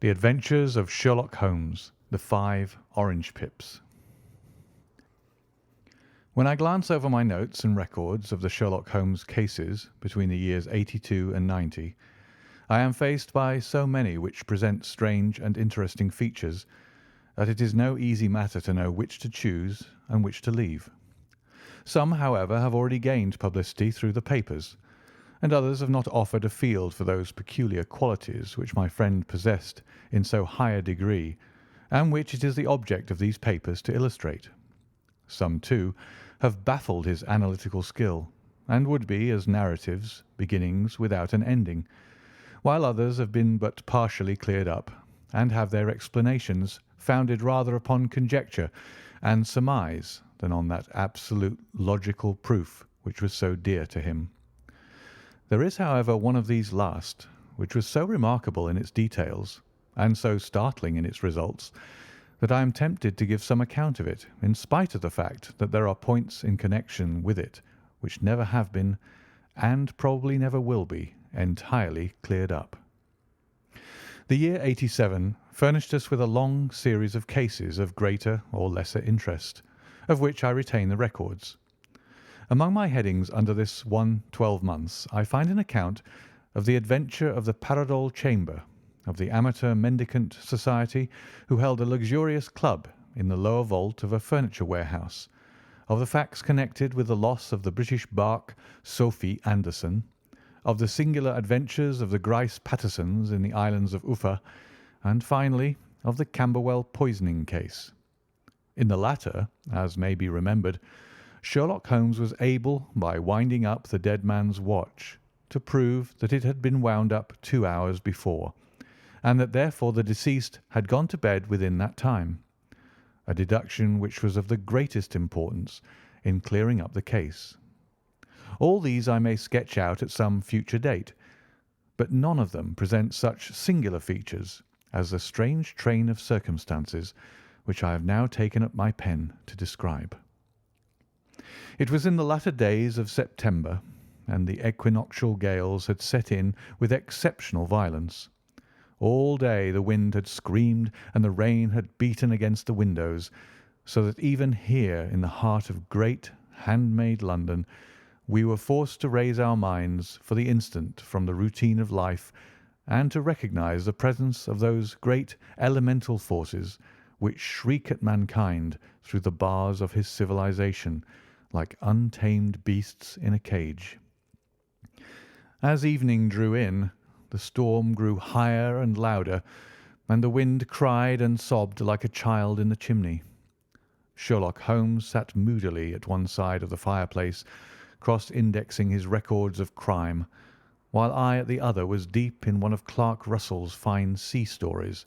The Adventures of Sherlock Holmes, The Five Orange Pips. When I glance over my notes and records of the Sherlock Holmes cases between the years 82 and 90, I am faced by so many which present strange and interesting features that it is no easy matter to know which to choose and which to leave. Some, however, have already gained publicity through the papers, and others have not offered a field for those peculiar qualities which my friend possessed in so high a degree, and which it is the object of these papers to illustrate. Some, too, have baffled his analytical skill, and would be as narratives, beginnings without an ending, while others have been but partially cleared up, and have their explanations founded rather upon conjecture and surmise than on that absolute logical proof which was so dear to him. There is, however, one of these last, which was so remarkable in its details, and so startling in its results, that I am tempted to give some account of it, in spite of the fact that there are points in connection with it which never have been, and probably never will be, entirely cleared up. The year 87 furnished us with a long series of cases of greater or lesser interest, of which I retain the records. Among my headings under this one 12 months I find an account of the adventure of the Paradol Chamber, of the Amateur Mendicant Society who held a luxurious club in the lower vault of a furniture warehouse, of the facts connected with the loss of the British barque Sophie Anderson, of the singular adventures of the Grice Pattersons in the islands of Uffa, and finally of the Camberwell poisoning case. In the latter, as may be remembered, Sherlock Holmes was able, by winding up the dead man's watch, to prove that it had been wound up 2 hours before, and that therefore the deceased had gone to bed within that time, a deduction which was of the greatest importance in clearing up the case. All these I may sketch out at some future date, but none of them present such singular features as the strange train of circumstances which I have now taken up my pen to describe. It was in the latter days of September, and the equinoctial gales had set in with exceptional violence. All day the wind had screamed and the rain had beaten against the windows, so that even here in the heart of great, handmade London we were forced to raise our minds for the instant from the routine of life and to recognise the presence of those great elemental forces which shriek at mankind through the bars of his civilization like untamed beasts in a cage. As evening drew in, the storm grew higher and louder, and the wind cried and sobbed like a child in the chimney. Sherlock Holmes sat moodily at one side of the fireplace, cross-indexing his records of crime, while I at the other was deep in one of Clark Russell's fine sea stories,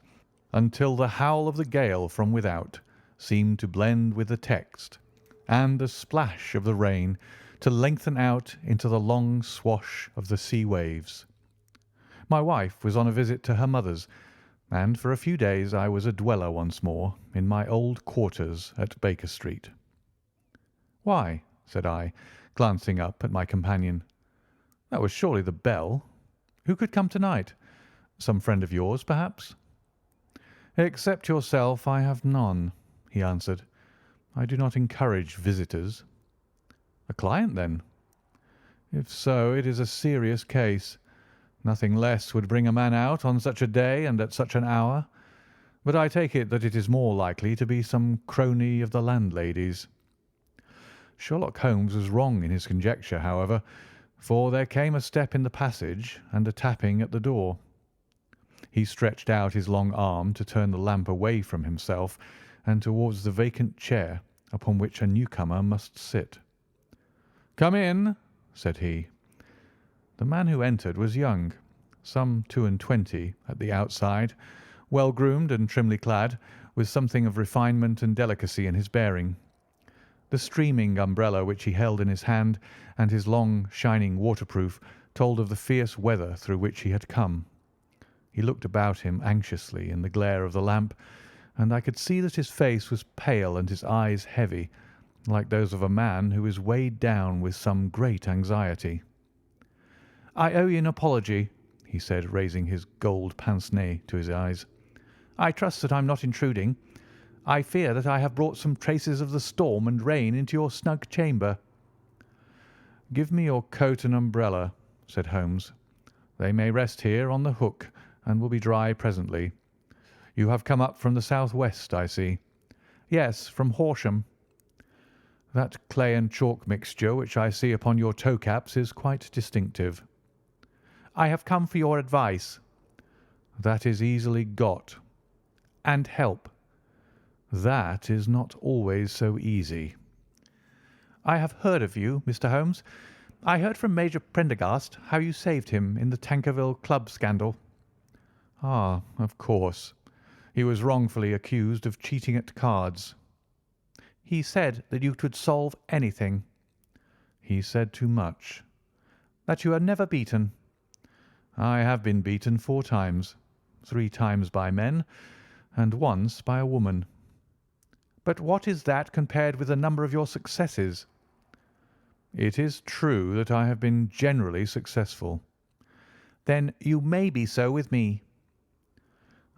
until the howl of the gale from without seemed to blend with the text, and the splash of the rain to lengthen out into the long swash of the sea waves. My wife was on a visit to her mother's, and for a few days I was a dweller once more in my old quarters at Baker Street. "Why?" said I, glancing up at my companion. "That was surely the bell. Who could come tonight? Some friend of yours, perhaps?" "Except yourself, I have none," he answered. "I do not encourage visitors." "A client, then?" "If so, it is a serious case. Nothing less would bring a man out on such a day and at such an hour, but I take it that it is more likely to be some crony of the landlady's." Sherlock Holmes was wrong in his conjecture, however, for there came a step in the passage and a tapping at the door. He stretched out his long arm to turn the lamp away from himself and towards the vacant chair upon which a newcomer must sit. "Come in," said he. The man who entered was young, some 22 at the outside, well groomed and trimly clad, with something of refinement and delicacy in his bearing. The streaming umbrella which he held in his hand and his long, shining waterproof told of the fierce weather through which he had come. He looked about him anxiously in the glare of the lamp, and I could see that his face was pale and his eyes heavy, like those of a man who is weighed down with some great anxiety. "I owe you an apology," he said, raising his gold pince-nez to his eyes. I trust that I'm not intruding. I fear that I have brought some traces of the storm and rain into your snug chamber." "Give me your coat and umbrella," said Holmes. "They may rest here on the hook and will be dry presently. You have come up from the south-west, I see." "Yes, from Horsham." "That clay and chalk mixture which I see upon your toe-caps is quite distinctive." "I have come for your advice." "That is easily got." "And help." "That is not always so easy." "I have heard of you, Mr. Holmes. I heard from Major Prendergast how you saved him in the Tankerville Club scandal." "Ah, of course. He was wrongfully accused of cheating at cards." "He said that you could solve anything." "He said too much." "That you are never beaten." "I have been beaten 4 times, 3 times by men, and once by a woman." "But what is that compared with the number of your successes?" "It is true that I have been generally successful." "Then you may be so with me."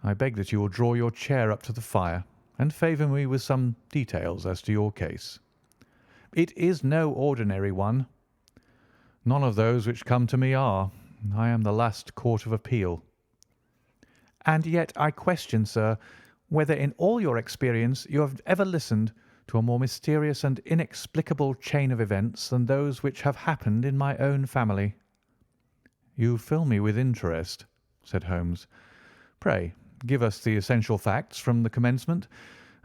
"I beg that you will draw your chair up to the fire and favour me with some details as to your case." "It is no ordinary one." "None of those which come to me are. I am the last court of appeal." "And yet I question, sir, whether in all your experience you have ever listened to a more mysterious and inexplicable chain of events than those which have happened in my own family." "You fill me with interest," said Holmes. "Pray give us the essential facts from the commencement,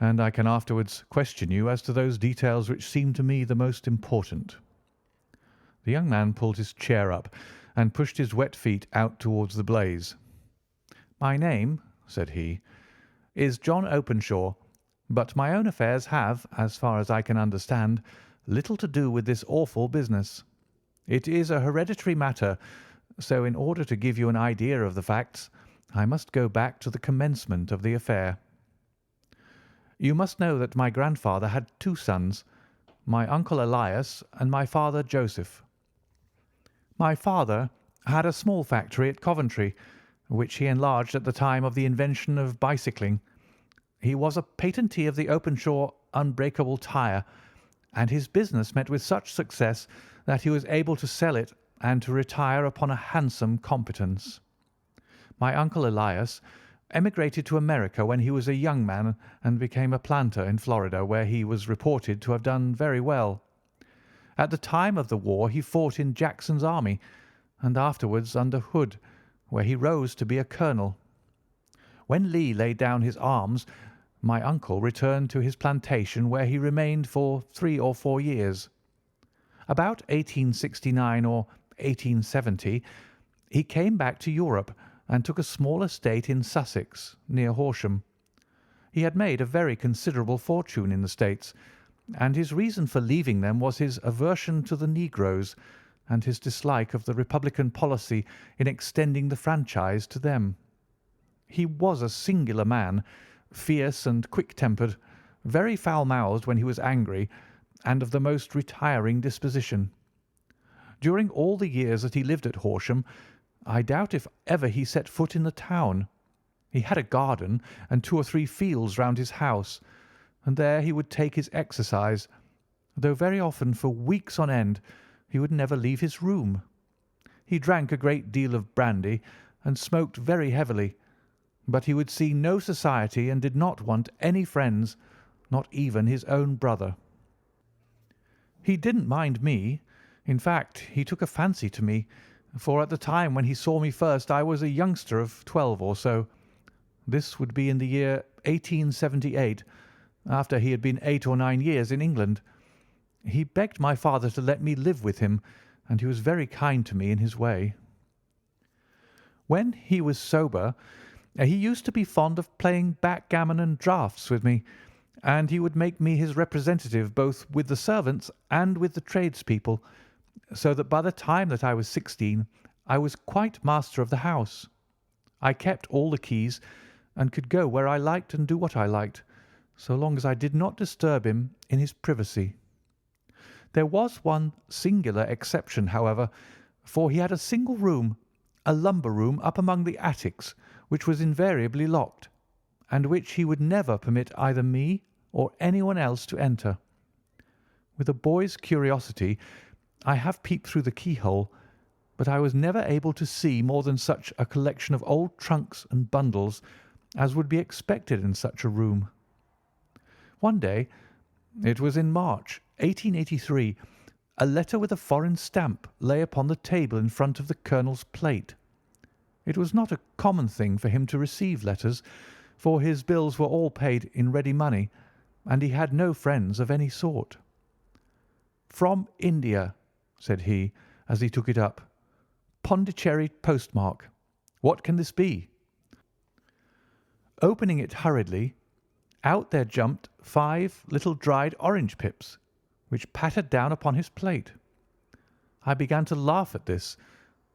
and I can afterwards question you as to those details which seem to me the most important." The young man pulled his chair up and pushed his wet feet out towards the blaze. "My name," said he, "is John Openshaw, but my own affairs have, as far as I can understand, little to do with this awful business. It is a hereditary matter, so in order to give you an idea of the facts, I must go back to the commencement of the affair. You must know that my grandfather had 2 sons, my uncle Elias and my father Joseph. My father had a small factory at Coventry, which he enlarged at the time of the invention of bicycling. He was a patentee of the Openshaw unbreakable tyre, and his business met with such success that he was able to sell it and to retire upon a handsome competence. My uncle Elias emigrated to America when he was a young man and became a planter in Florida, where he was reported to have done very well. At the time of the war he fought in Jackson's army, and afterwards under Hood, where he rose to be a colonel. When Lee laid down his arms, my uncle returned to his plantation, where he remained for 3 or 4 years. About 1869 or 1870 he came back to Europe and took a small estate in Sussex, near Horsham. He had made a very considerable fortune in the States, and his reason for leaving them was his aversion to the negroes and his dislike of the Republican policy in extending the franchise to them. He was a singular man, fierce and quick-tempered, very foul-mouthed when he was angry, and of the most retiring disposition. During all the years that he lived at Horsham, I doubt if ever he set foot in the town. He had a garden and 2 or 3 fields round his house, and there he would take his exercise, though very often for weeks on end he would never leave his room. He drank a great deal of brandy and smoked very heavily, but he would see no society and did not want any friends, not even his own brother. He didn't mind me. In fact, he took a fancy to me, for at the time when he saw me first I was a youngster of 12 or so. This would be in the year 1878, after he had been 8 or 9 years in England. He begged my father to let me live with him, and he was very kind to me in his way. When he was sober, he used to be fond of playing backgammon and draughts with me, and he would make me his representative both with the servants and with the tradespeople, so that by the time that I was 16 I was quite master of the house. I kept all the keys, and could go where I liked and do what I liked, so long as I did not disturb him in his privacy. There was one singular exception, however, for he had a single room, a lumber room up among the attics, which was invariably locked, and which he would never permit either me or anyone else to enter. With a boy's curiosity, I have peeped through the keyhole, but I was never able to see more than such a collection of old trunks and bundles as would be expected in such a room. One day, it was in March 1883, a letter with a foreign stamp lay upon the table in front of the colonel's plate. It was not a common thing for him to receive letters, for his bills were all paid in ready money, and he had no friends of any sort. "From India," said he, as he took it up. "Pondicherry postmark. What can this be?" Opening it hurriedly, out there jumped 5 little dried orange pips, which pattered down upon his plate. I began to laugh at this,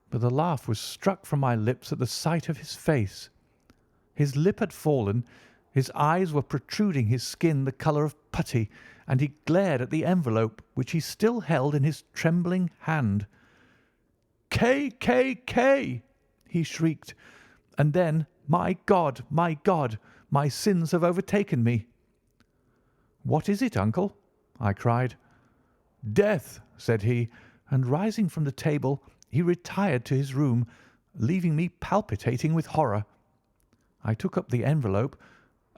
but the laugh was struck from my lips at the sight of his face. His lip had fallen, his eyes were protruding, his skin the colour of putty, and he glared at the envelope which he still held in his trembling hand. "K, K, K!" he shrieked, and then, my God, my sins have overtaken me." "What is it, uncle?" I cried. "Death," said he, and rising from the table, he retired to his room, leaving me palpitating with horror. I took up the envelope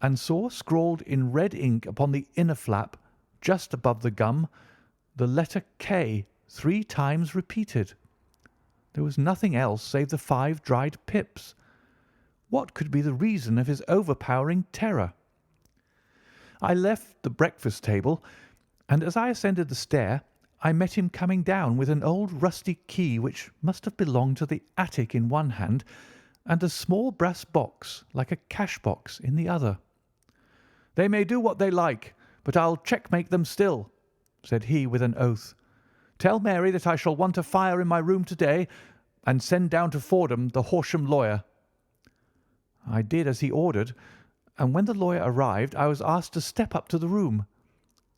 and saw scrawled in red ink upon the inner flap, just above the gum, the letter K 3 times repeated. There was nothing else save the 5 dried pips. What could be the reason of his overpowering terror? I left the breakfast table, and as I ascended the stair, I met him coming down with an old rusty key which must have belonged to the attic in one hand, and a small brass box, like a cash box, in the other. "They may do what they like, but I'll checkmate them still," said he with an oath. "Tell Mary that I shall want a fire in my room to-day, and send down to Fordham the Horsham lawyer." I did as he ordered, and when the lawyer arrived I was asked to step up to the room.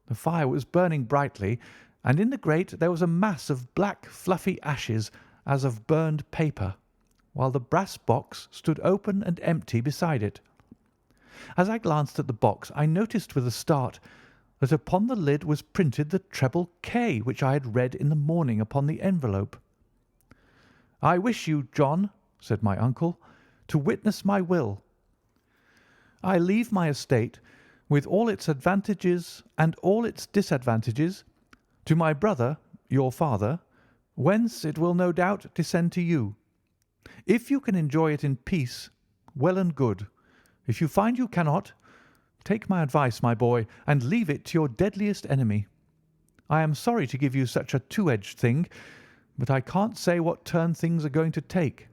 The fire was burning brightly, and in the grate there was a mass of black fluffy ashes as of burned paper, while the brass box stood open and empty beside it. As I glanced at the box I noticed with a start that upon the lid was printed the treble K which I had read in the morning upon the envelope. "I wish you, John," said my uncle, "to witness my will. I leave my estate, with all its advantages and all its disadvantages, to my brother, your father, whence it will no doubt descend to you. If you can enjoy it in peace, well and good. If you find you cannot, take my advice, my boy, and leave it to your deadliest enemy. I am sorry to give you such a two-edged thing, but I can't say what turn things are going to take.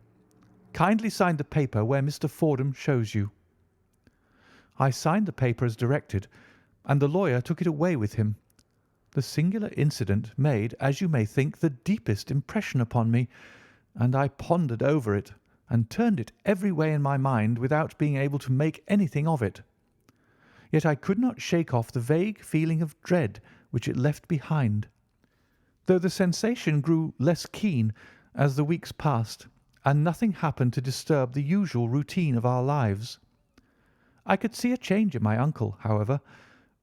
Kindly sign the paper where Mr. Fordham shows you." I signed the paper as directed, and the lawyer took it away with him. The singular incident made, as you may think, the deepest impression upon me, and I pondered over it and turned it every way in my mind without being able to make anything of it. Yet I could not shake off the vague feeling of dread which it left behind, though the sensation grew less keen as the weeks passed, and nothing happened to disturb the usual routine of our lives. I could see a change in my uncle, however.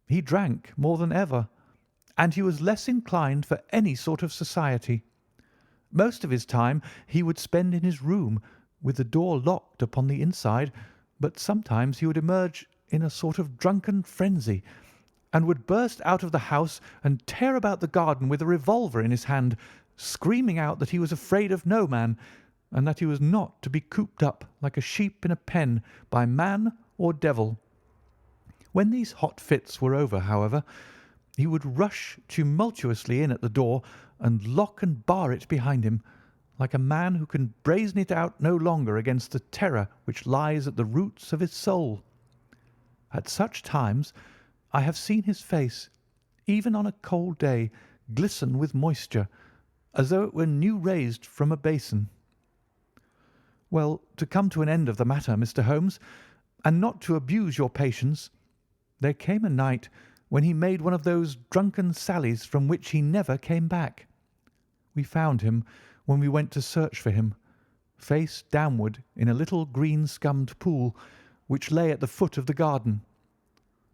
He drank more than ever, and he was less inclined for any sort of society. Most of his time he would spend in his room, with the door locked upon the inside, but sometimes he would emerge in a sort of drunken frenzy, and would burst out of the house and tear about the garden with a revolver in his hand, screaming out that he was afraid of no man, and that he was not to be cooped up like a sheep in a pen by man or devil. When these hot fits were over, however, he would rush tumultuously in at the door and lock and bar it behind him, like a man who can brazen it out no longer against the terror which lies at the roots of his soul. At such times I have seen his face, even on a cold day, glisten with moisture, as though it were new raised from a basin. Well, to come to an end of the matter, Mr. Holmes, and not to abuse your patience, there came a night when he made one of those drunken sallies from which he never came back. We found him, when we went to search for him, face downward in a little green-scummed pool, which lay at the foot of the garden.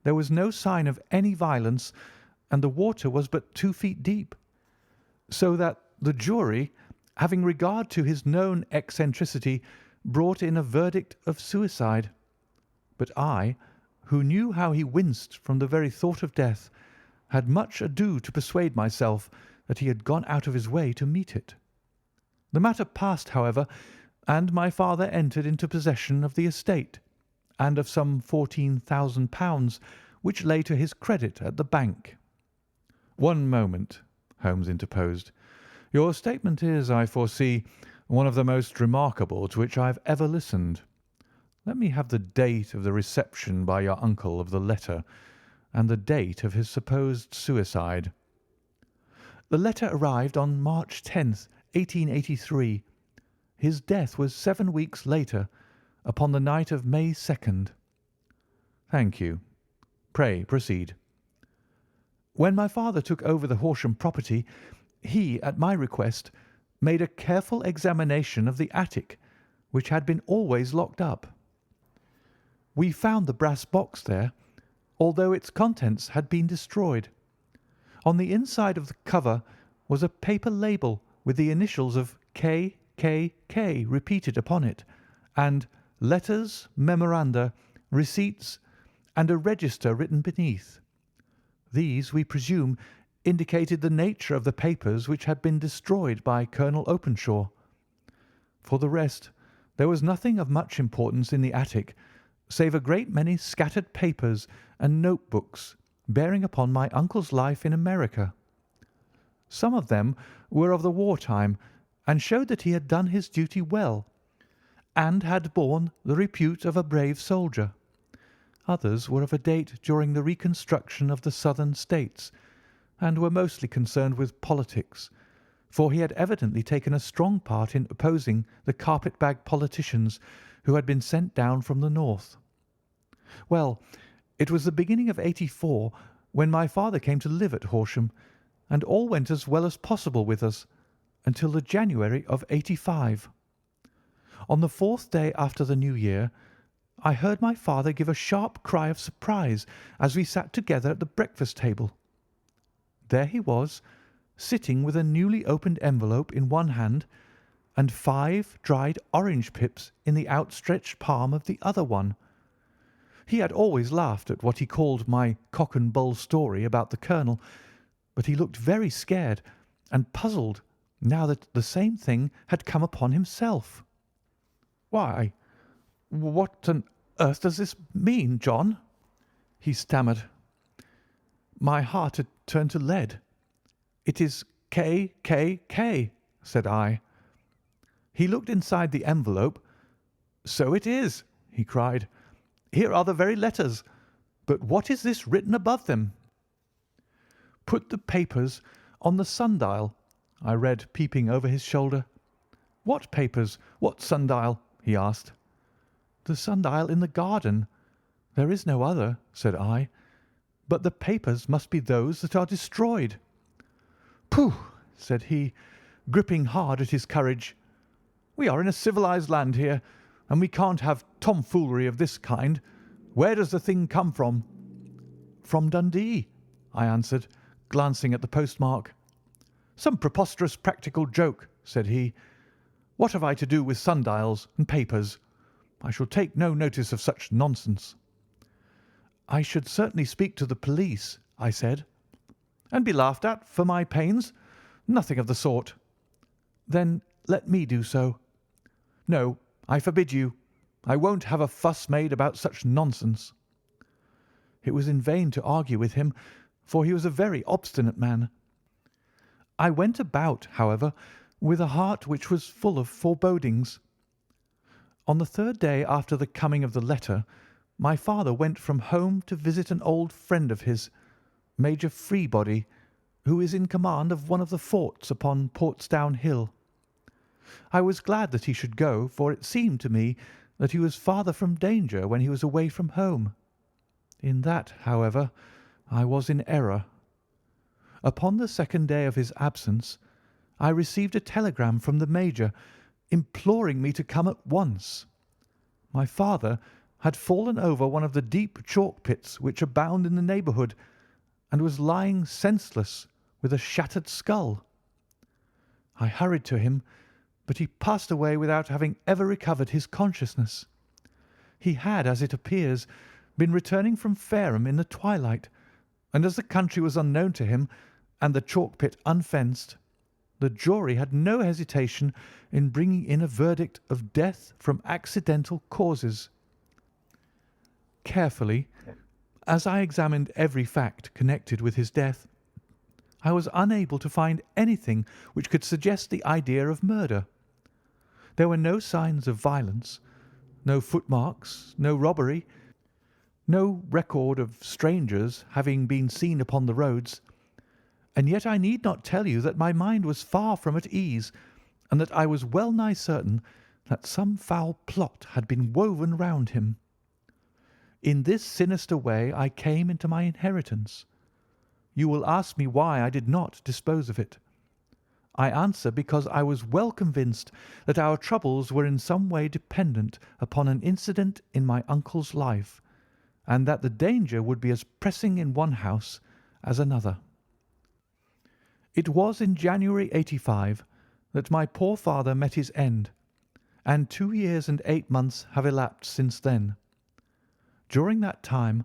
There was no sign of any violence, and the water was but 2 feet deep, so that the jury, having regard to his known eccentricity, brought in a verdict of suicide. But I, who knew how he winced from the very thought of death, had much ado to persuade myself that he had gone out of his way to meet it. The matter passed, however, and my father entered into possession of the estate, and of some £14,000 which lay to his credit at the bank. "One moment," Holmes interposed. "Your statement is, I foresee, one of the most remarkable to which I have ever listened. Let me have the date of the reception by your uncle of the letter, and the date of his supposed suicide." "The letter arrived on March 10th, 1883. His death was 7 weeks later, upon the night of May 2nd. "Thank you. Pray proceed." "When my father took over the Horsham property, he, at my request, made a careful examination of the attic, which had been always locked up. We found the brass box there, although its contents had been destroyed. On the inside of the cover was a paper label with the initials of K.K.K. repeated upon it, and letters, memoranda, receipts, and a register written beneath. These, we presume, indicated the nature of the papers which had been destroyed by Colonel Openshaw. For the rest, there was nothing of much importance in the attic, save a great many scattered papers and notebooks bearing upon my uncle's life in America. Some of them were of the war time, and showed that he had done his duty well, and had borne the repute of a brave soldier. Others were of a date during the reconstruction of the Southern States, and were mostly concerned with politics, for he had evidently taken a strong part in opposing the carpet-bag politicians who had been sent down from the North. Well, it was the beginning of '84 when my father came to live at Horsham, and all went as well as possible with us until the January of '85. On the 4th day after the New Year, I heard my father give a sharp cry of surprise as we sat together at the breakfast table. There he was, sitting with a newly opened envelope in one hand and 5 dried orange pips in the outstretched palm of the other one. He had always laughed at what he called my cock and bull story about the colonel, but he looked very scared and puzzled now that the same thing had come upon himself. "Why, what on earth does this mean, John?" he stammered. My heart had turned to lead. "It is K.K.K.," said I. He looked inside the envelope. "So it is," he cried. "Here are the very letters. But what is this written above them?" "Put the papers on the sundial," I read, peeping over his shoulder. "What papers? What sundial?" he asked. "The sundial in the garden. There is no other," said I. "But the papers must be those that are destroyed." "Pooh!" said he, gripping hard at his courage. "We are in a civilized land here, and we can't have tomfoolery of this kind. Where does the thing come from?" "From Dundee," I answered, glancing at the postmark. "Some preposterous practical joke," said he. "What have I to do with sundials and papers? I shall take no notice of such nonsense." "I should certainly speak to the police," I said. "And be laughed at for my pains? Nothing of the sort." "Then let me do so." "No, I forbid you. I won't have a fuss made about such nonsense." It was in vain to argue with him, for he was a very obstinate man. I went about, however, with a heart which was full of forebodings. On the 3rd day after the coming of the letter, my father went from home to visit an old friend of his, Major Freebody, who is in command of one of the forts upon Portsdown Hill. I was glad that he should go, for it seemed to me that he was farther from danger when he was away from home. In that, however, I was in error. Upon the 2nd day of his absence, I received a telegram from the Major imploring me to come at once. My father, had fallen over one of the deep chalk pits which abound in the neighbourhood, and was lying senseless with a shattered skull. I hurried to him, but he passed away without having ever recovered his consciousness. He had, as it appears, been returning from Fareham in the twilight, and as the country was unknown to him and the chalk pit unfenced, the jury had no hesitation in bringing in a verdict of death from accidental causes. Carefully, as I examined every fact connected with his death, I was unable to find anything which could suggest the idea of murder. There were no signs of violence, no footmarks, no robbery, no record of strangers having been seen upon the roads, and yet I need not tell you that my mind was far from at ease, and that I was well nigh certain that some foul plot had been woven round him. In this sinister way I came into my inheritance. You will ask me why I did not dispose of it. I answer because I was well convinced that our troubles were in some way dependent upon an incident in my uncle's life, and that the danger would be as pressing in one house as another. It was in January '85 that my poor father met his end, and 2 years and 8 months have elapsed since then. During that time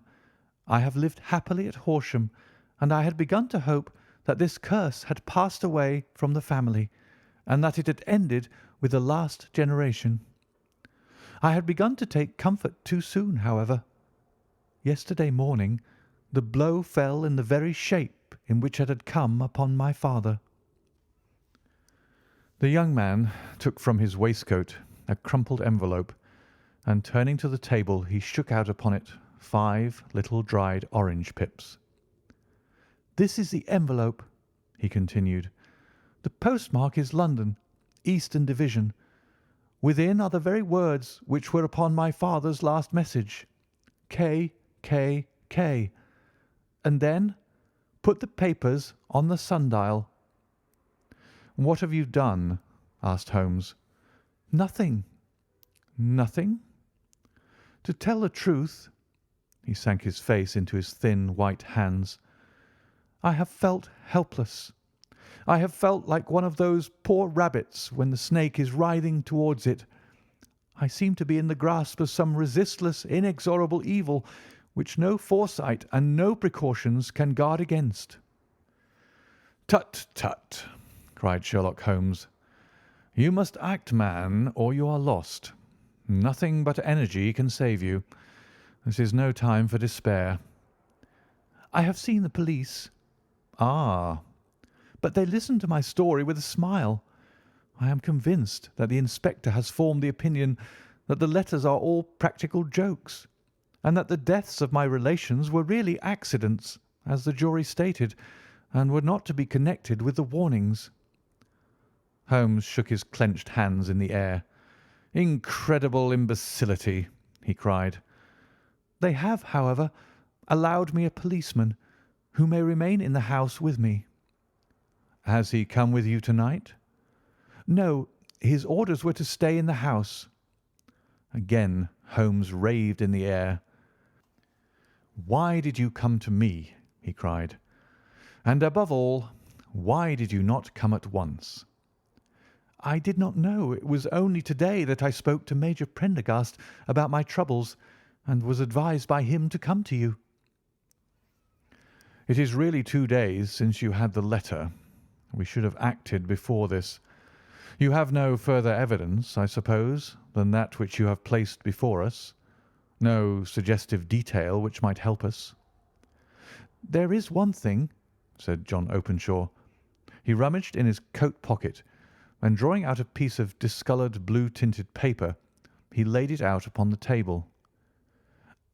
I have lived happily at Horsham, and I had begun to hope that this curse had passed away from the family, and that it had ended with the last generation. I had begun to take comfort too soon, however. Yesterday morning the blow fell in the very shape in which it had come upon my father. The young man took from his waistcoat a crumpled envelope, and turning to the table he shook out upon it 5 little dried orange pips. "This is the envelope," he continued. "The postmark is London, Eastern Division. Within are the very words which were upon my father's last message, K, K, K. And then put the papers on the sundial." "What have you done?" asked Holmes. "Nothing." "Nothing?" "To tell the truth," he sank his face into his thin white hands, "I have felt helpless. I have felt like one of those poor rabbits when the snake is writhing towards it. I seem to be in the grasp of some resistless, inexorable evil which no foresight and no precautions can guard against." "Tut, tut!" cried Sherlock Holmes. "You must act, man, or you are lost. Nothing but energy can save you. This is no time for despair." "I have seen the police." "Ah!" "But they listened to my story with a smile. I am convinced that the inspector has formed the opinion that the letters are all practical jokes, and that the deaths of my relations were really accidents, as the jury stated, and were not to be connected with the warnings." Holmes shook his clenched hands in the air. "Incredible imbecility!" he cried. "They have, however, allowed me a policeman, who may remain in the house with me." "Has he come with you tonight?" "No, his orders were to stay in the house." Again Holmes raved in the air. "Why did you come to me?" he cried. "And above all, why did you not come at once?" "I did not know. It was only to-day that I spoke to Major Prendergast about my troubles, and was advised by him to come to you." "It is really 2 days since you had the letter. We should have acted before this. You have no further evidence, I suppose, than that which you have placed before us? No suggestive detail which might help us?" "There is one thing," said John Openshaw. He rummaged in his coat pocket, and drawing out a piece of discoloured blue-tinted paper, he laid it out upon the table.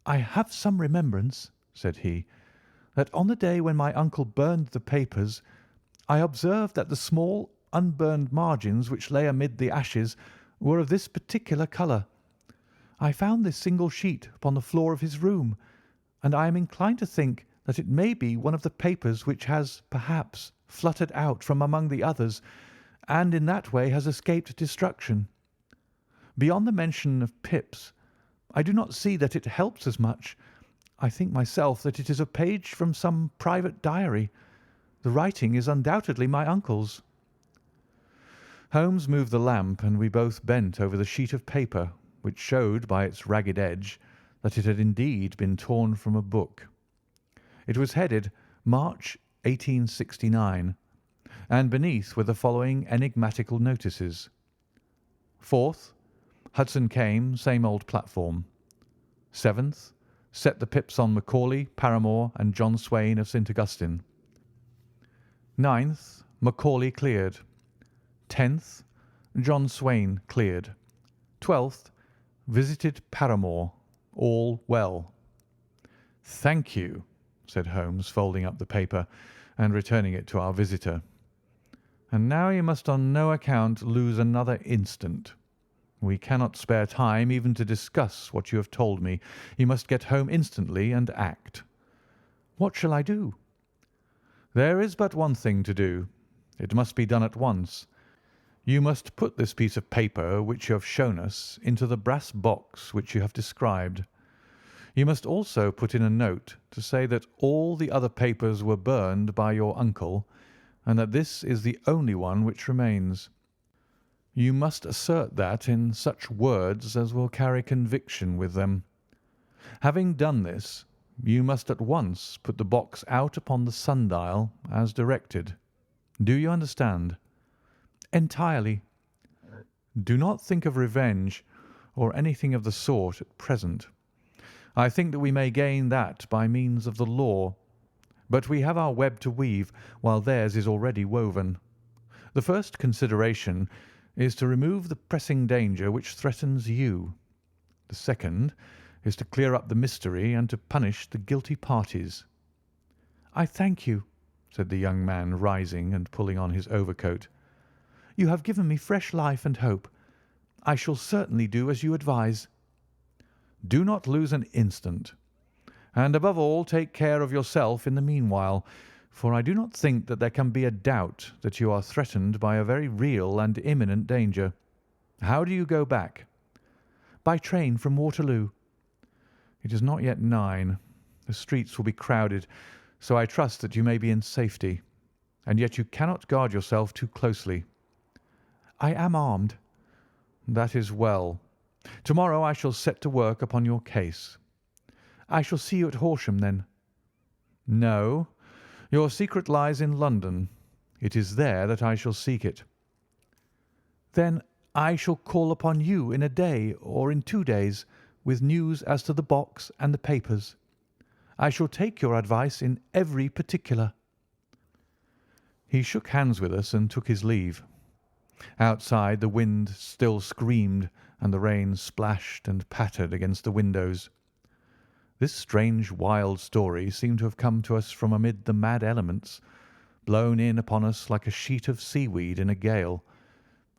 "I have some remembrance," said he, "that on the day when my uncle burned the papers, I observed that the small unburned margins which lay amid the ashes were of this particular colour. I found this single sheet upon the floor of his room, and I am inclined to think that it may be one of the papers which has, perhaps, fluttered out from among the others, and in that way has escaped destruction. Beyond the mention of pips, I do not see that it helps us much. I think myself that it is a page from some private diary. The writing is undoubtedly my uncle's." Holmes moved the lamp, and we both bent over the sheet of paper, which showed by its ragged edge that it had indeed been torn from a book. It was headed March 1869, and beneath were the following enigmatical notices: 4th, Hudson came, same old platform. 7th, set the pips on Macaulay, Paramore, and John Swain of St. Augustine. 9th, Macaulay cleared. 10th, John Swain cleared. 12th, visited Paramore. All well. "Thank you," said Holmes, folding up the paper and returning it to our visitor. "And now you must on no account lose another instant. We cannot spare time even to discuss what you have told me. You must get home instantly and act." "What shall I do?" "There is but one thing to do. It must be done at once. You must put this piece of paper which you have shown us into the brass box which you have described. You must also put in a note to say that all the other papers were burned by your uncle, and that this is the only one which remains. You must assert that in such words as will carry conviction with them. Having done this, you must at once put the box out upon the sundial as directed. Do you understand?" "Entirely." "Do not think of revenge or anything of the sort at present. I think that we may gain that by means of the law, but we have our web to weave while theirs is already woven. The first consideration is to remove the pressing danger which threatens you. The second is to clear up the mystery and to punish the guilty parties." "I thank you," said the young man, rising and pulling on his overcoat. "You have given me fresh life and hope. I shall certainly do as you advise." "Do not lose an instant. And above all take care of yourself in the meanwhile, for I do not think that there can be a doubt that you are threatened by a very real and imminent danger. How do you go back?" "By train from Waterloo." "It is not yet 9. The streets will be crowded, so I trust that you may be in safety. And yet you cannot guard yourself too closely." "I am armed." "That is well. Tomorrow I shall set to work upon your case." "I shall see you at Horsham, then?" "No. Your secret lies in London. It is there that I shall seek it." "Then I shall call upon you in a day or in 2 days with news as to the box and the papers. I shall take your advice in every particular." He shook hands with us and took his leave. Outside the wind still screamed and the rain splashed and pattered against the windows. This strange wild story seemed to have come to us from amid the mad elements, blown in upon us like a sheet of seaweed in a gale,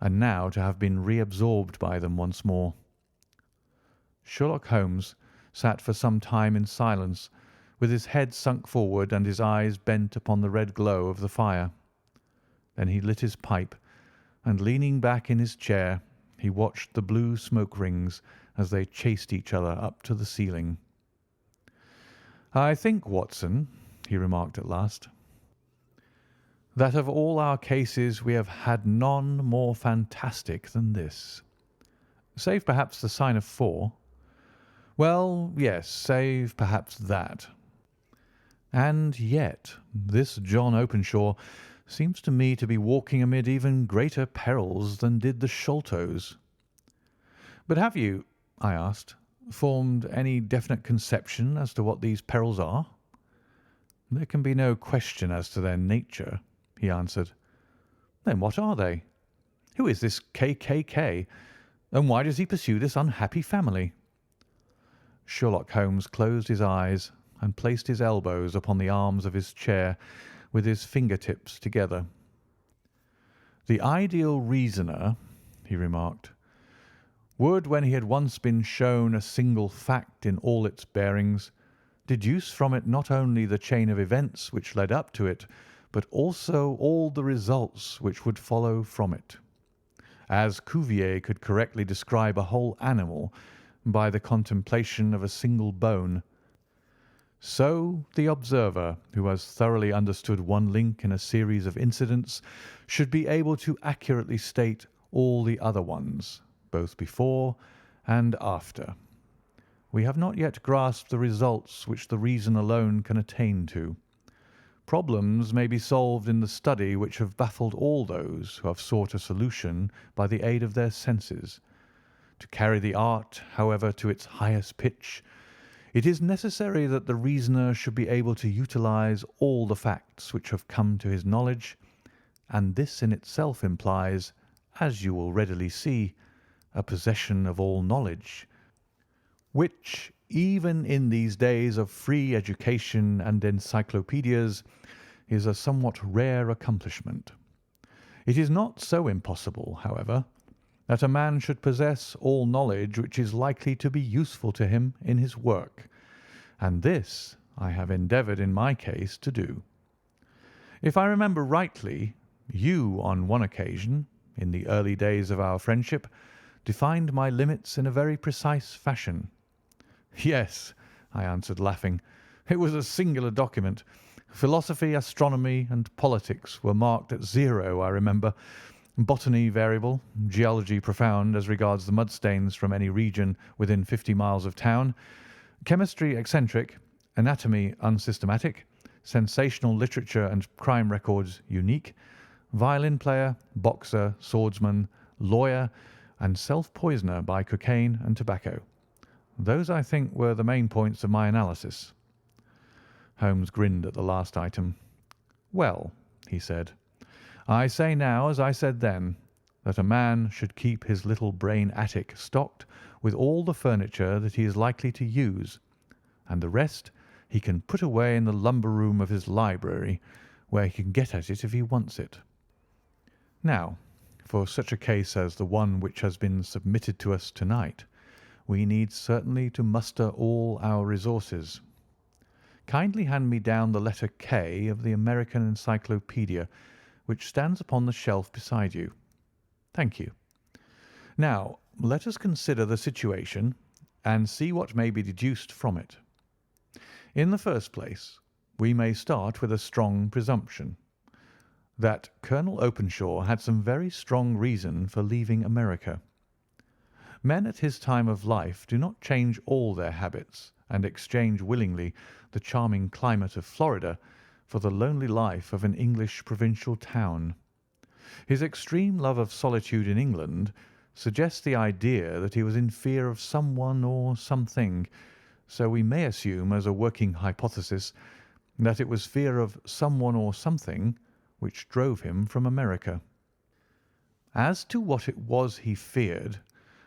and now to have been reabsorbed by them once more. Sherlock Holmes sat for some time in silence, with his head sunk forward and his eyes bent upon the red glow of the fire. Then he lit his pipe, and leaning back in his chair, he watched the blue smoke rings as they chased each other up to the ceiling. "I think, Watson," he remarked at last, "that of all our cases we have had none more fantastic than this. Save perhaps the sign of 4. Well, yes, save perhaps that. And yet this John Openshaw seems to me to be walking amid even greater perils than did the Sholtos." "But have you," I asked, "formed any definite conception as to what these perils are?" "There can be no question as to their nature," he answered. "Then what are they? Who is this K., and why does he pursue this unhappy family?" Sherlock Holmes closed his eyes and placed his elbows upon the arms of his chair with his finger-tips together. "The ideal reasoner," he remarked, "would, when he had once been shown a single fact in all its bearings, deduce from it not only the chain of events which led up to it, but also all the results which would follow from it. As Cuvier could correctly describe a whole animal by the contemplation of a single bone. So the observer, who has thoroughly understood one link in a series of incidents, should be able to accurately state all the other ones, both before and after. We have not yet grasped the results which the reason alone can attain to. Problems may be solved in the study which have baffled all those who have sought a solution by the aid of their senses. To carry the art, however, to its highest pitch, it is necessary that the reasoner should be able to utilize all the facts which have come to his knowledge, and this in itself implies, as you will readily see, a possession of all knowledge, which, even in these days of free education and encyclopedias, is a somewhat rare accomplishment. It is not so impossible, however, that a man should possess all knowledge which is likely to be useful to him in his work, and this I have endeavoured in my case to do. If I remember rightly, you on one occasion, in the early days of our friendship, defined my limits in a very precise fashion. Yes, I answered, laughing. It was a singular document. Philosophy, astronomy, and politics were marked at 0, I remember. Botany variable, geology profound as regards the mudstains from any region within 50 miles of town, chemistry eccentric, anatomy unsystematic, sensational literature and crime records unique, violin player, boxer, swordsman, lawyer, and self-poisoner by cocaine and tobacco. Those, I think, were the main points of my analysis. Holmes grinned at the last item. Well, he said, I say now, as I said then, that a man should keep his little brain attic stocked with all the furniture that he is likely to use, and the rest he can put away in the lumber room of his library, where he can get at it if he wants it. Now, for such a case as the one which has been submitted to us tonight, we need certainly to muster all our resources. Kindly hand me down the letter K of the American Encyclopedia, which stands upon the shelf beside you. Thank you. Now, let us consider the situation and see what may be deduced from it. In the first place, we may start with a strong presumption that Colonel Openshaw had some very strong reason for leaving America. Men at his time of life do not change all their habits and exchange willingly the charming climate of Florida for the lonely life of an English provincial town. His extreme love of solitude in England suggests the idea that he was in fear of someone or something, so we may assume as a working hypothesis that it was fear of someone or something which drove him from America. As to what it was he feared,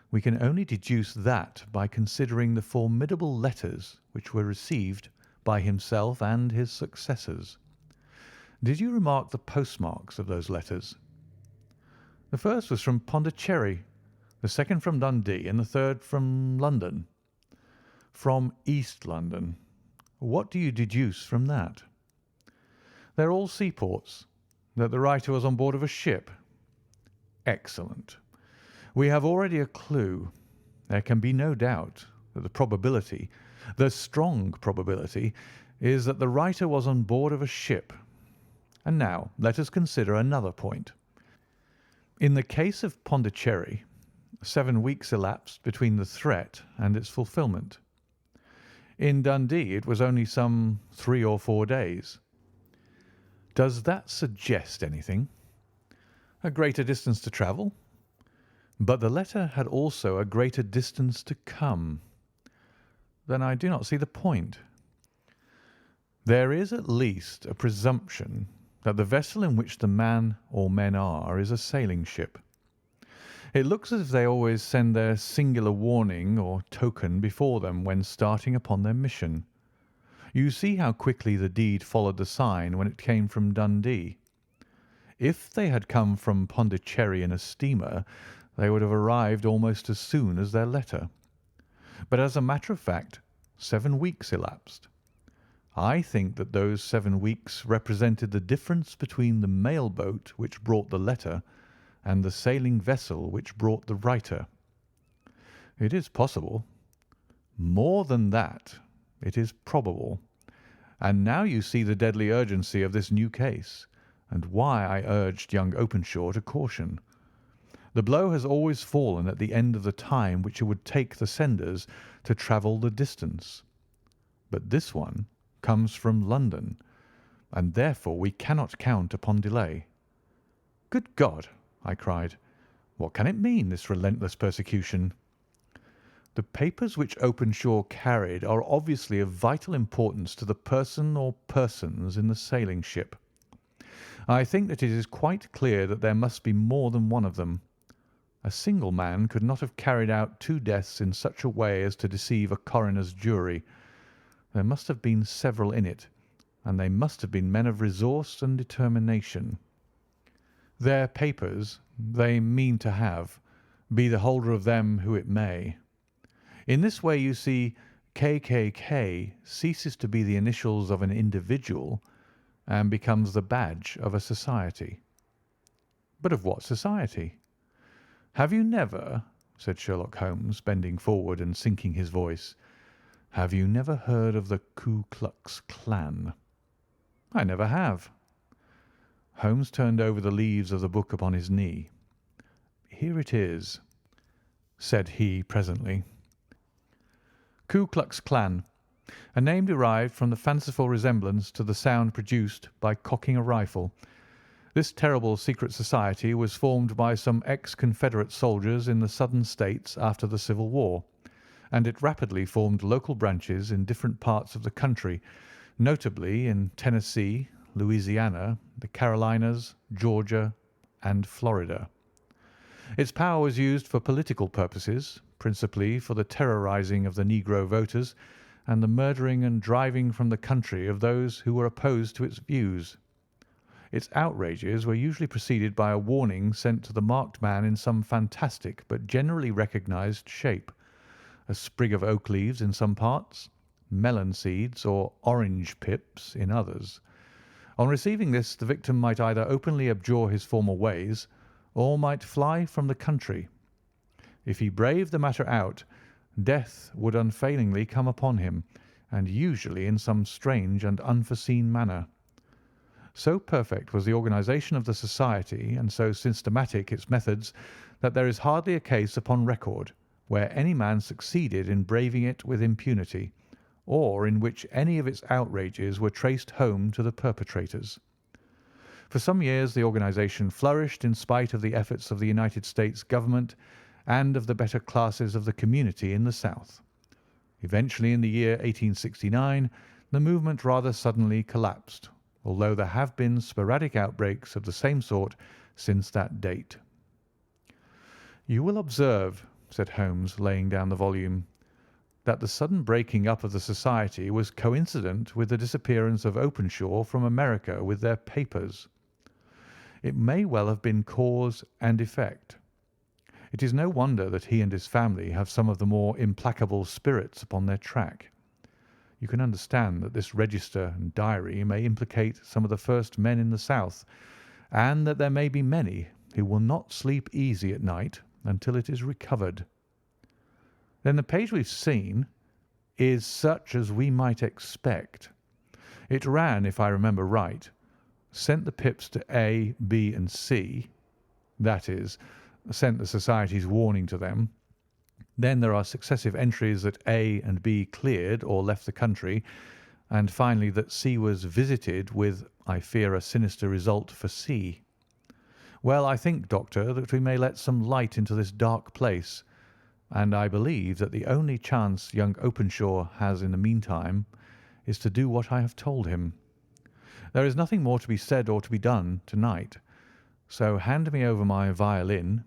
we can only deduce that by considering the formidable letters which were received by himself and his successors. Did you remark the postmarks of those letters? The first was from Pondicherry, the second from Dundee, and the third from London. From East London. What do you deduce from that? They're all seaports. That the writer was on board of a ship. Excellent. We have already a clue. There can be no doubt that the strong probability, is that the writer was on board of a ship. And now let us consider another point. In the case of Pondicherry, 7 weeks elapsed between the threat and its fulfilment. In Dundee it was only some 3 or 4 days. Does that suggest anything? A greater distance to travel? But the letter had also a greater distance to come. Then I do not see the point. There is at least a presumption that the vessel in which the man or men are is a sailing ship. It looks as if they always send their singular warning or token before them when starting upon their mission. You see how quickly the deed followed the sign when it came from Dundee. If they had come from Pondicherry in a steamer, they would have arrived almost as soon as their letter. But as a matter of fact, 7 weeks elapsed. I think that those 7 weeks represented the difference between the mail boat which brought the letter and the sailing vessel which brought the writer. It is possible, More than that, it is probable. And now you see the deadly urgency of this new case, and why I urged young Openshaw to caution. The blow has always fallen at the end of the time which it would take the senders to travel the distance. But this one comes from London, and therefore we cannot count upon delay." "Good God!" I cried. "What can it mean, this relentless persecution?" "The papers which Openshaw carried are obviously of vital importance to the person or persons in the sailing ship. I think that it is quite clear that there must be more than one of them. A single man could not have carried out 2 deaths in such a way as to deceive a coroner's jury. There must have been several in it, and they must have been men of resource and determination. Their papers they mean to have, be the holder of them who it may. In this way, you see, KKK ceases to be the initials of an individual and becomes the badge of a society." "But of what society?" "Have you never," said Sherlock Holmes, bending forward and sinking his voice, "have you never heard of the Ku Klux Klan?" "I never have." Holmes turned over the leaves of the book upon his knee. "Here it is," said he presently. "Ku Klux Klan, a name derived from the fanciful resemblance to the sound produced by cocking a rifle. This terrible secret society was formed by some ex-Confederate soldiers in the Southern States after the Civil War, and it rapidly formed local branches in different parts of the country, notably in Tennessee, Louisiana, the Carolinas, Georgia, and Florida. Its power was used for political purposes, principally for the terrorizing of the Negro voters and the murdering and driving from the country of those who were opposed to its views. Its outrages were usually preceded by a warning sent to the marked man in some fantastic but generally recognized shape: a sprig of oak leaves in some parts, melon seeds or orange pips in others. On receiving this, the victim might either openly abjure his former ways, or might fly from the country. If he braved the matter out, death would unfailingly come upon him, and usually in some strange and unforeseen manner. So perfect was the organization of the society, and so systematic its methods, that there is hardly a case upon record where any man succeeded in braving it with impunity, or in which any of its outrages were traced home to the perpetrators. For some years the organization flourished in spite of the efforts of the United States government and of the better classes of the community in the South. Eventually, in the year 1869, the movement rather suddenly collapsed, although there have been sporadic outbreaks of the same sort since that date. "You will observe," said Holmes, laying down the volume, "that the sudden breaking up of the society was coincident with the disappearance of Openshaw from America with their papers. It may well have been cause and effect. It is no wonder that he and his family have some of the more implacable spirits upon their track. You can understand that this register and diary may implicate some of the first men in the South, and that there may be many who will not sleep easy at night until it is recovered." "Then the page we've seen is such as we might expect. It ran, if I remember right, sent the pips to A, B, and C, that is, sent the society's warning to them. Then there are successive entries that A and B cleared or left the country, and finally that C was visited with, I fear, a sinister result for C. Well, I think, Doctor, that we may let some light into this dark place, and I believe that the only chance young Openshaw has in the meantime is to do what I have told him. There is nothing more to be said or to be done to-night, so hand me over my violin,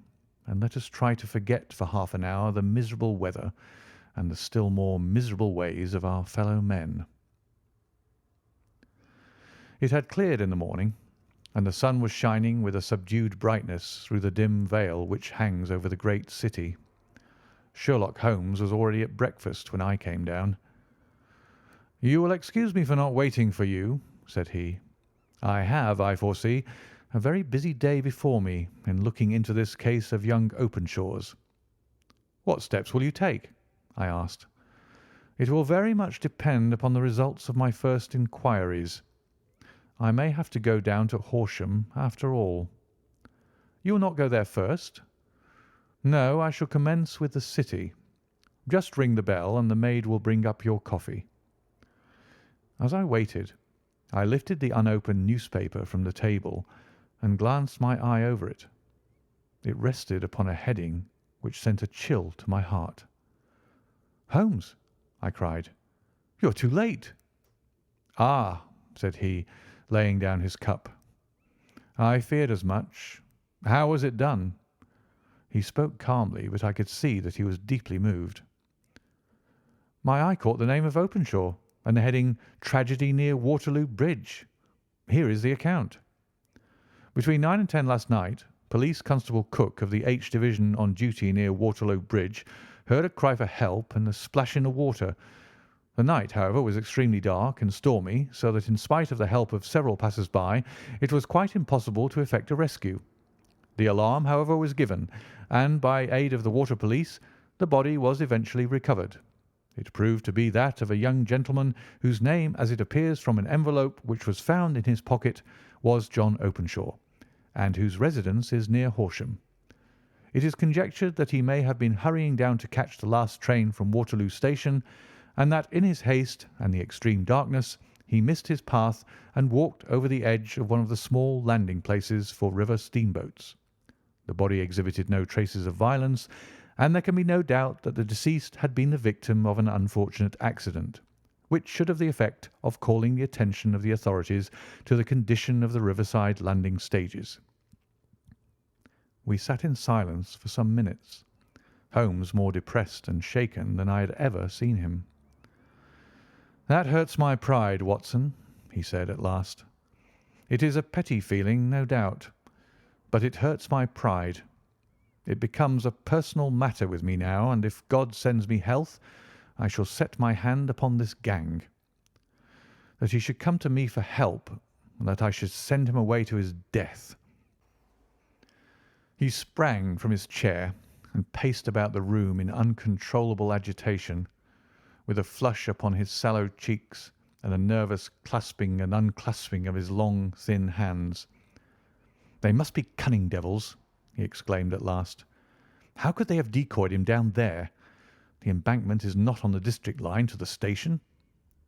and let us try to forget for half an hour the miserable weather and the still more miserable ways of our fellow men." It had cleared in the morning, and the sun was shining with a subdued brightness through the dim veil which hangs over the great city. Sherlock Holmes was already at breakfast when I came down. "You will excuse me for not waiting for you," said he. "I have, I foresee, a very busy day before me in looking into this case of young Openshaw's." "What steps will you take?" I asked. It will very much depend upon the results of my first inquiries. I may have to go down to Horsham after all." "You will not go there first?" "No, I shall commence with the city. Just ring the bell, and the maid will bring up your coffee." As I waited, I lifted the unopened newspaper from the table and glanced my eye over it. It rested upon a heading which sent a chill to my heart. "Holmes," I cried, "you're too late." "Ah," said he, laying down his cup. "I feared as much. How was it done?" He spoke calmly, but I could see that he was deeply moved. "My eye caught the name of Openshaw and the heading 'Tragedy near Waterloo Bridge.' Here is the account. Between 9 and 10 last night, Police Constable Cook of the H Division on duty near Waterloo Bridge heard a cry for help and a splash in the water. The night, however, was extremely dark and stormy, so that in spite of the help of several passers-by, it was quite impossible to effect a rescue. The alarm, however, was given, and by aid of the water police, the body was eventually recovered. It proved to be that of a young gentleman whose name, as it appears from an envelope which was found in his pocket, was John Openshaw, and whose residence is near Horsham. It is conjectured that he may have been hurrying down to catch the last train from Waterloo Station, and that in his haste and the extreme darkness he missed his path and walked over the edge of one of the small landing places for river steamboats. The body exhibited no traces of violence, and there can be no doubt that the deceased had been the victim of an unfortunate accident, which should have the effect of calling the attention of the authorities to the condition of the riverside landing stages." We sat in silence for some minutes, Holmes more depressed and shaken than I had ever seen him. "That hurts my pride, Watson," he said at last. "It is a petty feeling, no doubt, but it hurts my pride. It becomes a personal matter with me now, and if God sends me health, I shall set my hand upon this gang. That he should come to me for help, and that I should send him away to his death." He sprang from his chair and paced about the room in uncontrollable agitation, with a flush upon his sallow cheeks and a nervous clasping and unclasping of his long, thin hands. "They must be cunning devils," he exclaimed at last. "How could they have decoyed him down there? The embankment is not on the district line to the station.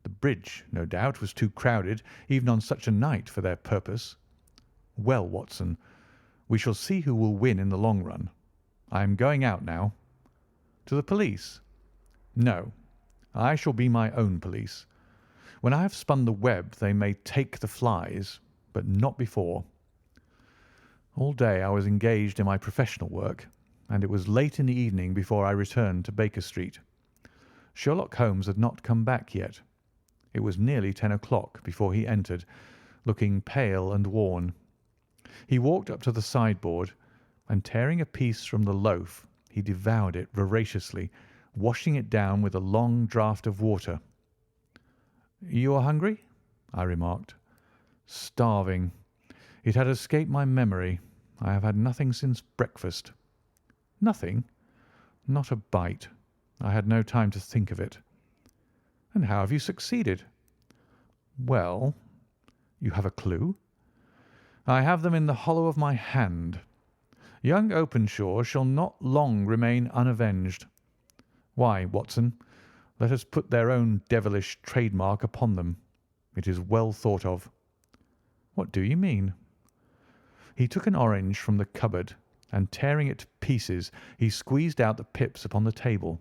The bridge, no doubt, was too crowded, even on such a night, for their purpose. Well, Watson, we shall see who will win in the long run. I am going out now." "To the police?" "No, I shall be my own police. When I have spun the web they may take the flies, but not before." All day I was engaged in my professional work, and it was late in the evening before I returned to Baker Street. Sherlock Holmes had not come back yet. It was nearly 10 o'clock before he entered, looking pale and worn. He walked up to the sideboard, and tearing a piece from the loaf, he devoured it voraciously, washing it down with a long draught of water. "You are hungry?" I remarked. "Starving. It had escaped my memory. I have had nothing since breakfast." "Nothing?" "Not a bite. I had no time to think of it." "And how have you succeeded?" "Well, you have a clue?" "I have them in the hollow of my hand. Young Openshaw shall not long remain unavenged. Why, Watson, let us put their own devilish trademark upon them. It is well thought of." "What do you mean?" He took an orange from the cupboard, and tearing it to pieces, he squeezed out the pips upon the table.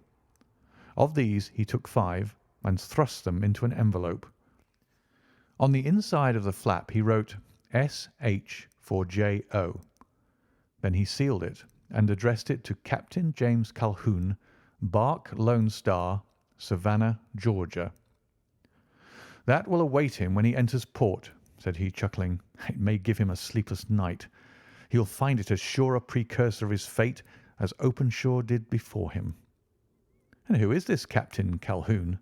Of these he took 5 and thrust them into an envelope. On the inside of the flap he wrote S.H. for J.O. Then he sealed it and addressed it to Captain James Calhoun, Bark Lone Star, Savannah, Georgia. "That will await him when he enters port," said he, chuckling. "It may give him a sleepless night. He'll find it as sure a precursor of his fate as Openshaw did before him." "And who is this Captain Calhoun?"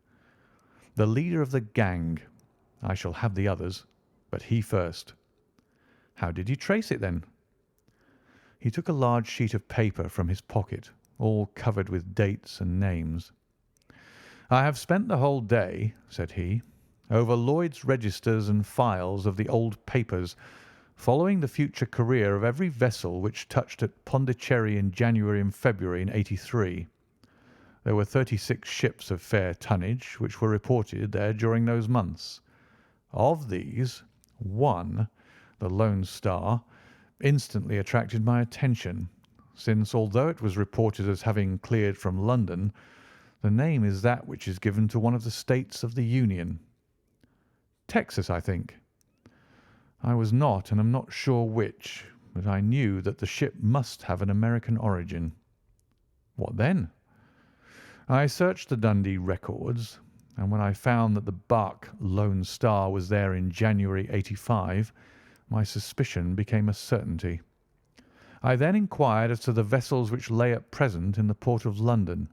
"The leader of the gang. I shall have the others, but he first." "How did you trace it, then?" He took a large sheet of paper from his pocket, all covered with dates and names. "I have spent the whole day," said he, "over Lloyd's registers and files of the old papers, following the future career of every vessel which touched at Pondicherry in January and February in '83. There were 36 ships of fair tonnage which were reported there during those months. Of these, one, the Lone Star, instantly attracted my attention, since, although it was reported as having cleared from London, the name is that which is given to one of the states of the Union. Texas, I think. I was not and am not sure which, but I knew that the ship must have an American origin. What then? I searched the Dundee records, and when I found that the barque Lone Star was there in January '85, my suspicion became a certainty. I then inquired as to the vessels which lay at present in the port of London.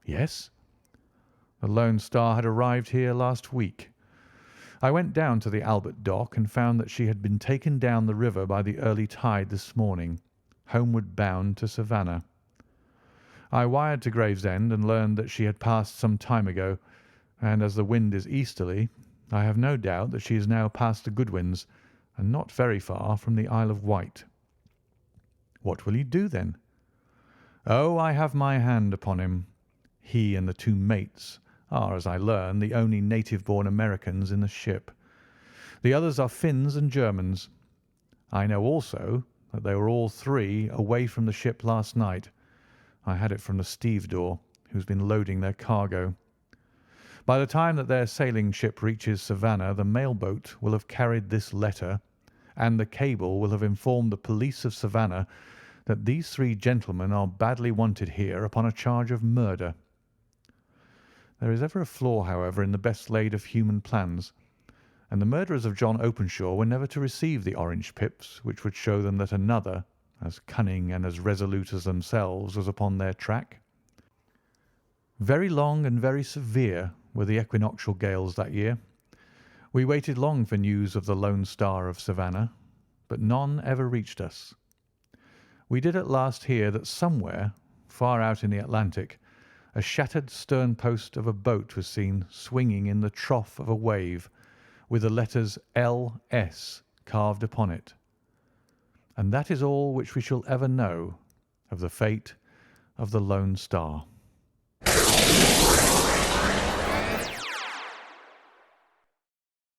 Yes, the Lone Star had arrived here last week. I went down to the Albert Dock and found that she had been taken down the river by the early tide this morning, homeward bound to Savannah. I wired to Gravesend and learned that she had passed some time ago, and as the wind is easterly, I have no doubt that she is now past the Goodwins and not very far from the Isle of Wight." "What will you do, then?" "Oh, I have my hand upon him. He and the two mates are, as I learn, the only native-born Americans in the ship. The others are Finns and Germans. I know also that they were all three away from the ship last night. I had it from the stevedore, who's been loading their cargo. By the time that their sailing ship reaches Savannah, the mailboat will have carried this letter, and the cable will have informed the police of Savannah that these three gentlemen are badly wanted here upon a charge of murder. There is ever a flaw, however, in the best laid of human plans, and the murderers of John Openshaw were never to receive the orange pips which would show them that another, as cunning and as resolute as themselves, was upon their track. Very long and very severe were the equinoctial gales that year. We waited long for news of the Lone Star of Savannah, but none ever reached us. We did at last hear that somewhere, far out in the Atlantic, a shattered stern post of a boat was seen swinging in the trough of a wave, with the letters L.S. carved upon it. And that is all which we shall ever know of the fate of the Lone Star.